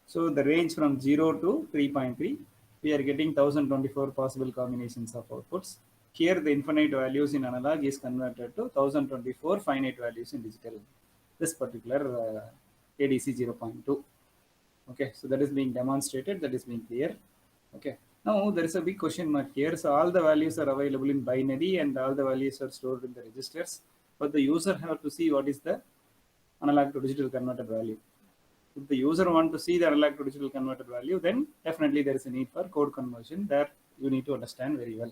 So the range from 0 to 3.3, we are getting 1024 possible combinations of outputs. Here the infinite values in analog is converted to 1024 finite values in digital. This particular ADC 0.2. Okay, so that is being demonstrated, that is being clear. Okay, now there is a big question mark here. So all the values are available in binary and all the values are stored in the registers, but the user have to see what is the analog to digital converted value. If the user want to see the analog to digital converted value, then definitely there is a need for code conversion that you need to understand very well.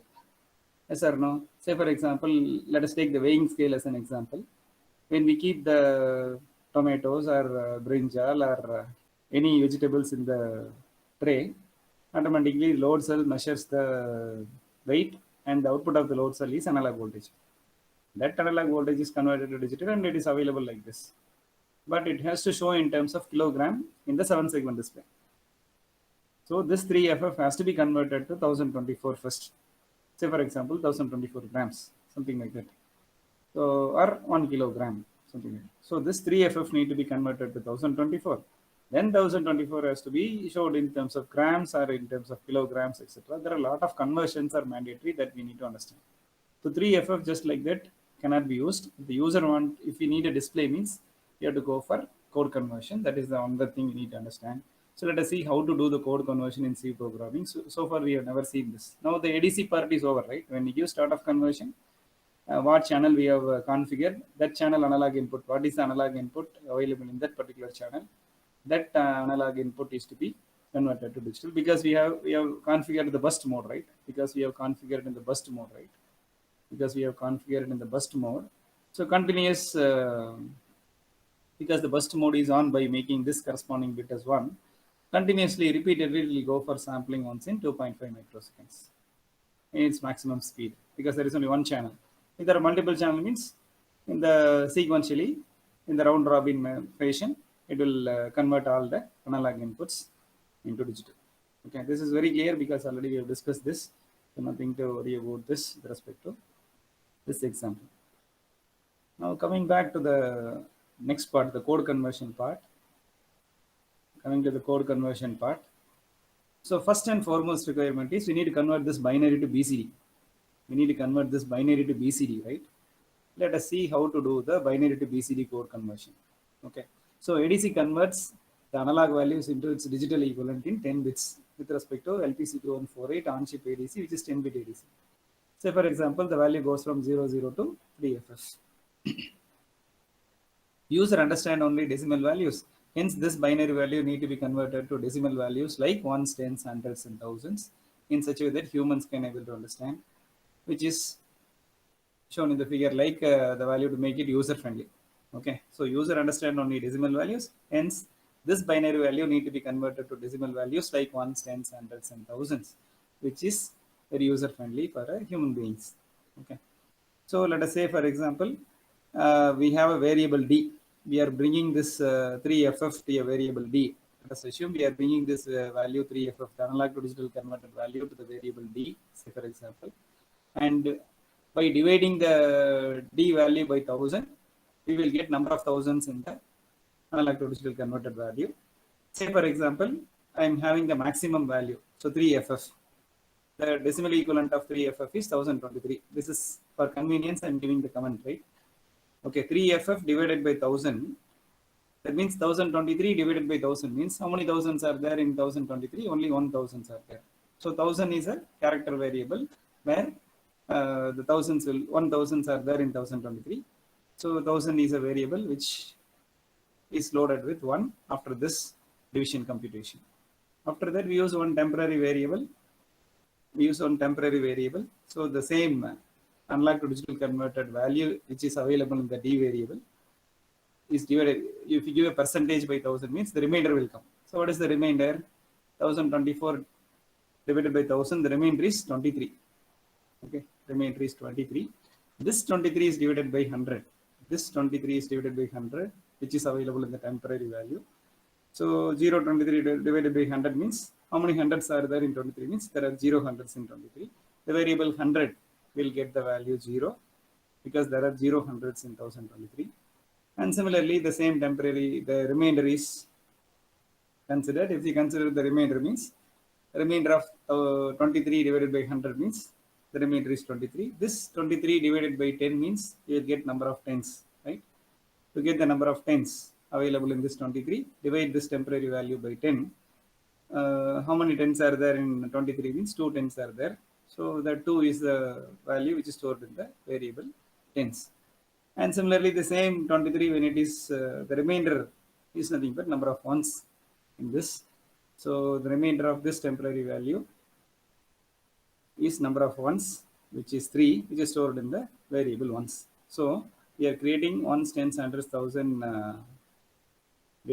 Yes or no? Say for example, let us take the weighing scale as an example. When we keep the tomatoes or brinjal or any vegetables in the tray, automatically load cell measures the weight and the output of the load cell is analog voltage. That analog voltage is converted to digital and it is available like this. But it has to show in terms of kilogram in the 7-segment display. So this 3FF has to be converted to 1024 first. Say for example, 1024 grams, something like that. So, or 1 kilogram, something like that. So this 3FF need to be converted to 1024. Then 1024 has to be showed in terms of grams or in terms of kilograms, etc. There are a lot of conversions are mandatory that we need to understand. So 3FF just like that cannot be used. If the user want, if we need a display means you have to go for code conversion. That is the another thing we need to understand. So let us see how to do the code conversion in C programming. So far we have never seen this. Now the ADC part is over, right? When we give start of conversion, what channel we have configured, that channel analog input, what is the analog input available in that particular channel, that analog input is to be converted to digital because we have configured the burst mode, right? Because we have configured in the burst mode, right? Because we have configured in the burst mode. So continuous, because the burst mode is on by making this corresponding bit as 1, continuously repeatedly it will go for sampling once in 2.5 microseconds in its maximum speed because there is only one channel. If there are multiple channels means in the sequentially, in the round robin fashion, it will convert all the analog inputs into digital. Okay, this is very clear because already we have discussed this. So nothing to worry about this with respect to this example. Now coming back to the next part, the code conversion part. Coming to the code conversion part. So first and foremost requirement is we need to convert this binary to BCD. We need to convert this binary to BCD, right? Let us see how to do the binary to BCD code conversion. Okay. So ADC converts the analog values into its digital equivalent in 10 bits with respect to LPC2148 on-chip ADC, which is 10-bit ADC. Say for example, the value goes from 00 to 3FF. User understand only decimal values. Hence, this binary value need to be converted to decimal values like ones, tens, hundreds, and thousands in such a way that humans can able to understand, which is shown in the figure like the value to make it user friendly. Okay, so user understand only decimal values. Hence, this binary value need to be converted to decimal values like ones, tens, hundreds, and thousands, which is very user friendly for human beings. Okay, so let us say, for example, we have a variable d. We are bringing this 3FF to a variable d. Let us assume we are bringing this value 3FF, the analog to digital converted value, to the variable d, say for example. And by dividing the d value by 1000, we will get number of thousands in the analog to digital converted value. Say for example, I am having the maximum value, so 3FF. The decimal equivalent of 3FF is 1023. This is for convenience, I am giving the comment, right? Okay, 3FF divided by 1000. That means 1023 divided by 1000 means how many thousands are there in 1023? Only 1000s are there. So 1000 is a character variable where the thousands will 1000s are there in 1023. So 1000 is a variable which is loaded with 1 after this division computation. After that, we use one temporary variable. So the same analog to digital converted value which is available in the d variable is divided. If you give a percentage by 1000 means the remainder will come. So what is the remainder? 1024 divided by 1000, the remainder is 23. Okay, remainder is 23. This 23 is divided by 100. This 23 is divided by 100, which is available in the temporary value. So 023 divided by 100 means how many hundreds are there in 23 means there are 0 hundreds in 23. The variable 100 will get the value 0 because there are 0 hundreds in 1023. And similarly, the same temporary, the remainder is considered. If you consider the remainder means remainder of 23 divided by 100 means the remainder is 23. This 23 divided by 10 means you will get number of tens, right? To get the number of tens available in this 23, divide this temporary value by 10. How many tens are there in 23 means 2 tens are there. So that 2 is the value which is stored in the variable tens. And similarly, the same 23 when it is the remainder is nothing but number of ones in this. So the remainder of this temporary value is number of ones, which is 3, which is stored in the variable ones. So we are creating ones, tens, hundreds, thousand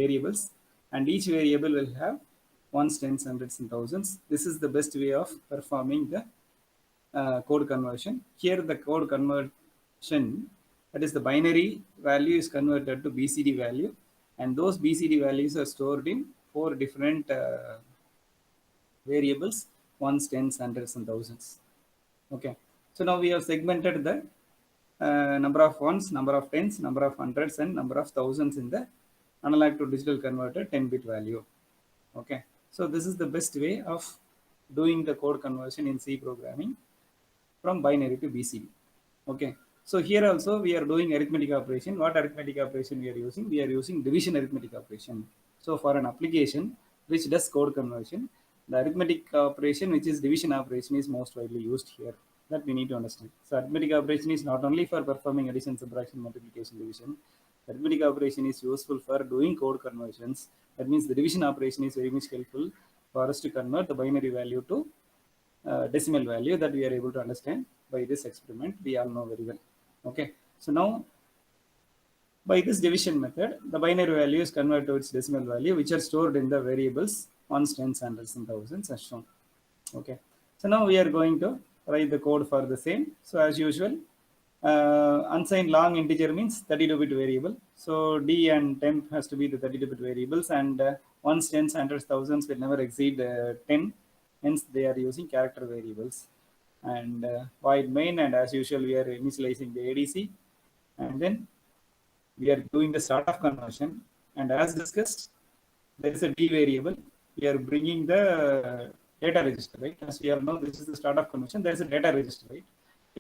variables, and each variable will have ones, tens, hundreds, and thousands. This is the best way of performing the code conversion. Here the code conversion, that is the binary value, is converted to BCD value, and those BCD values are stored in 4 different variables: ones, tens, hundreds, and thousands. Okay, so now we have segmented the number of ones, number of tens, number of hundreds, and number of thousands in the analog to digital converter 10-bit value. Okay, so this is the best way of doing the code conversion in C programming from binary to BCD. Okay, so here also we are doing arithmetic operation. What arithmetic operation we are using? We are using division arithmetic operation. So for an application which does code conversion, the arithmetic operation, which is division operation, is most widely used here. That we need to understand. So arithmetic operation is not only for performing addition, subtraction, multiplication, division. Arithmetic operation is useful for doing code conversions. That means the division operation is very much helpful for us to convert the binary value to decimal value, that we are able to understand by this experiment. We all know very well. Okay, so now by this division method, the binary value is converted to its decimal value, which are stored in the variables ones, tens, hundreds, and thousands as shown. Okay, so now we are going to write the code for the same. So as usual, unsigned long integer means 32-bit variable. So D and temp has to be the 32-bit variables, and ones, tens, hundreds, thousands will never exceed 10. Hence, they are using character variables. And void main, and as usual, we are initializing the ADC, and then we are doing the start of conversion. And as discussed, there is a D variable. We are bringing the data register, right? As we all know, this is the start of conversion. There is a data register, right?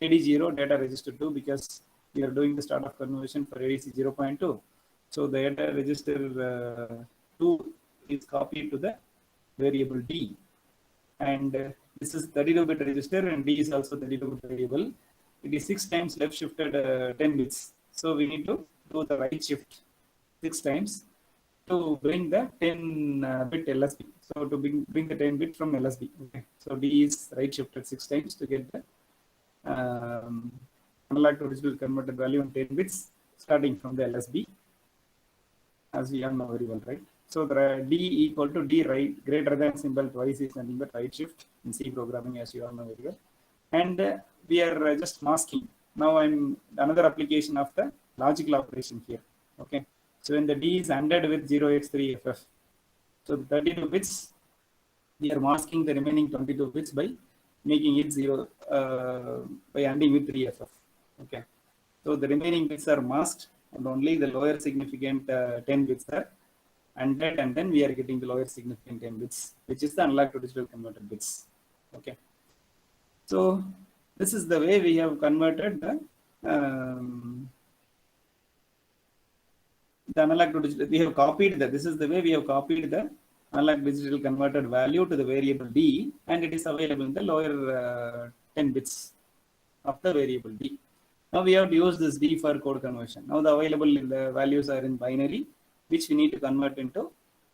AD0, data register 2, because we are doing the start of conversion for ADC 0.2. So the data register 2 is copied to the variable D. And this is 32-bit register, and D is also 32-bit variable. It is 6 times left shifted 10 bits. So we need to do the right shift 6 times to bring the 10-bit LSB. So to bring the 10-bit from LSB. Okay. So D is right shifted 6 times to get the analog to digital converted value in 10 bits starting from the LSB, as we all know very well, right? So the D equal to D right greater than symbol twice is nothing but right shift in C programming, as you all know very well. And we are just masking. Now I'm another application of the logical operation here. Okay, so when the D is ANDed with 0x3ff, so the 32 bits, we are masking the remaining 22 bits by making it 0 by ANDing with 3ff. Okay, so the remaining bits are masked, and only the lower significant 10 bits are ANDed, and then we are getting the lower significant 10 bits, which is the analog to digital converted bits. Okay, so this is the way we have converted the analog to digital. We have copied that. This is the way we have copied the analog digital converted value to the variable D, and it is available in the lower 10 bits of the variable D. Now we have to use this D for code conversion. Now the available values are in binary, which we need to convert into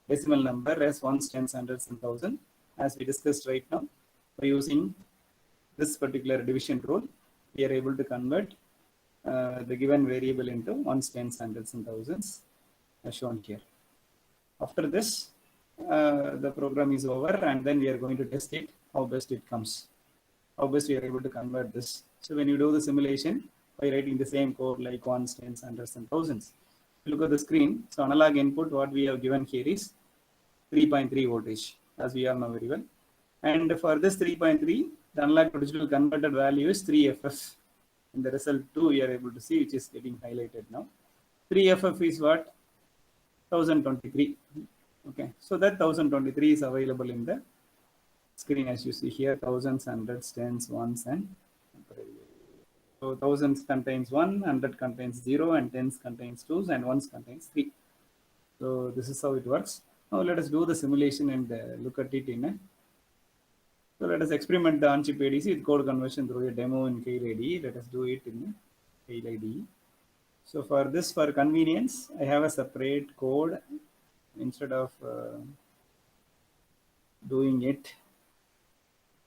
decimal number as ones, tens, hundreds, and thousands, as we discussed right now. By using this particular division rule, we are able to convert the given variable into ones, tens, hundreds, and thousands, as shown here. After this, the program is over, and then we are going to test it, how best it comes, how best we are able to convert this. So when you do the simulation by writing the same code like ones, tens, hundreds, and thousands, look at the screen. So analog input, what we have given here is 3.3 voltage, as we all know very well. And for this 3.3, the analog to digital converted value is 3ff. In the result 2, we are able to see, which is getting highlighted now. 3ff is what? 1023. Okay, so that 1023 is available in the screen as you see here, thousands, hundreds, tens, ones, and so thousands contains 1, 100 contains 0, and tens contains 2s, and ones contains 3. So this is how it works. Now let us do the simulation and look at it in a. So let us experiment the on-chip ADC with code conversion through a demo in Keil IDE. Let us do it in Keil IDE. So for this, for convenience, I have a separate code instead of doing it.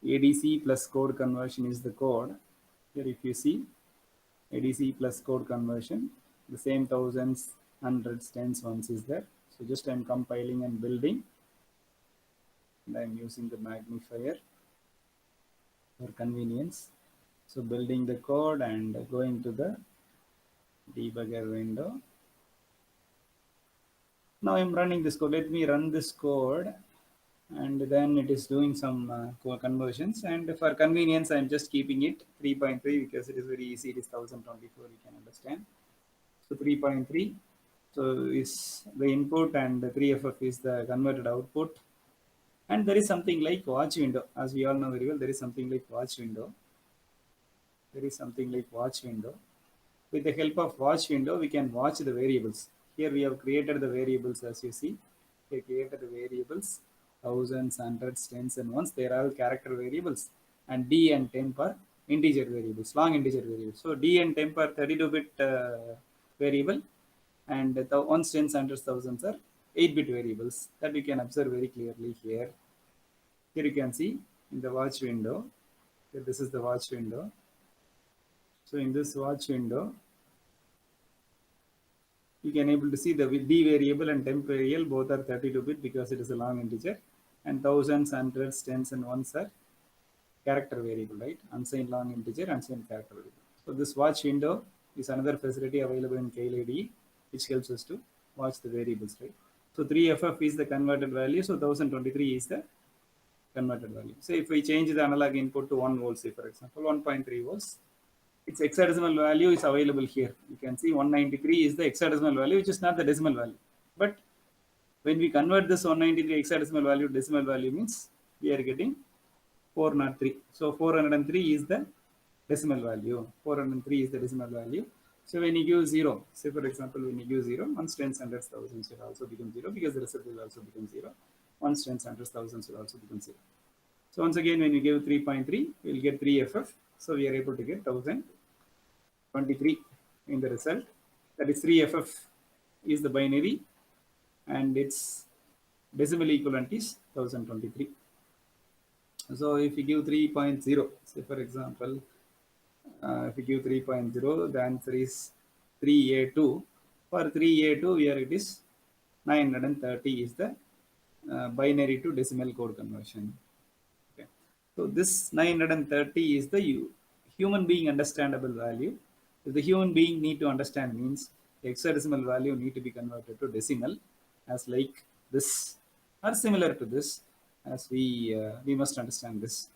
ADC plus code conversion is the code. Here if you see, ADC plus code conversion, the same thousands, hundreds, tens, ones is there. So just I'm compiling and building, and I'm using the magnifier for convenience. So building the code and going to the debugger window. Now I'm running this code. Let me run this code, and then it is doing some conversions. And for convenience, I'm just keeping it 3.3 because it is very easy. It is 1024, you can understand. So 3.3. So is the input, and the 3FF is the converted output. And there is something like watch window. As we all know very well, there is something like watch window. There is something like watch window. With the help of watch window, we can watch the variables. Here we have created the variables as you see. We created the variables, thousands, hundreds, tens, and ones. They are all character variables. And D and temp are integer variables, long integer variables. So D and temp are 32-bit variable, and the ones, tens, hundreds, thousands are 8-bit variables. That we can observe very clearly here. Here you can see in the watch window. Here this is the watch window. So in this watch window, you can able to see the D variable and temp variable both are 32-bit because it is a long integer, and thousands, hundreds, tens, and ones are character variable, right? Unsigned long integer, unsigned character variable. So this watch window is another facility available in Keil IDE, which helps us to watch the variables, right? So 3FF is the converted value, so 1023 is the converted value. So if we change the analog input to 1 volt, say for example 1.3 volts, its hexadecimal value is available here. You can see 193 is the hexadecimal value, which is not the decimal value. But when we convert this 193 hexadecimal value to decimal value, means we are getting 403. So 403 is the decimal value. 403 is the decimal value. So when you give 0, say for example, when you give 0, ones, tens, hundreds, thousands will also become 0 because the result will also become 0. Ones, tens, hundreds, thousands will also become 0. So once again, when you give 3.3, we will get 3FF. So we are able to get 1023 in the result. That is 3FF is the binary, and its decimal equivalent is 1023. So if you give 3.0, say for example, if you give 3.0, the answer is 3A2. For 3A2, here it is 930 is the binary to decimal code conversion. Okay. So this 930 is the human being understandable value. If the human being need to understand means the hexadecimal value need to be converted to decimal, as like this or similar to this, as we must understand this.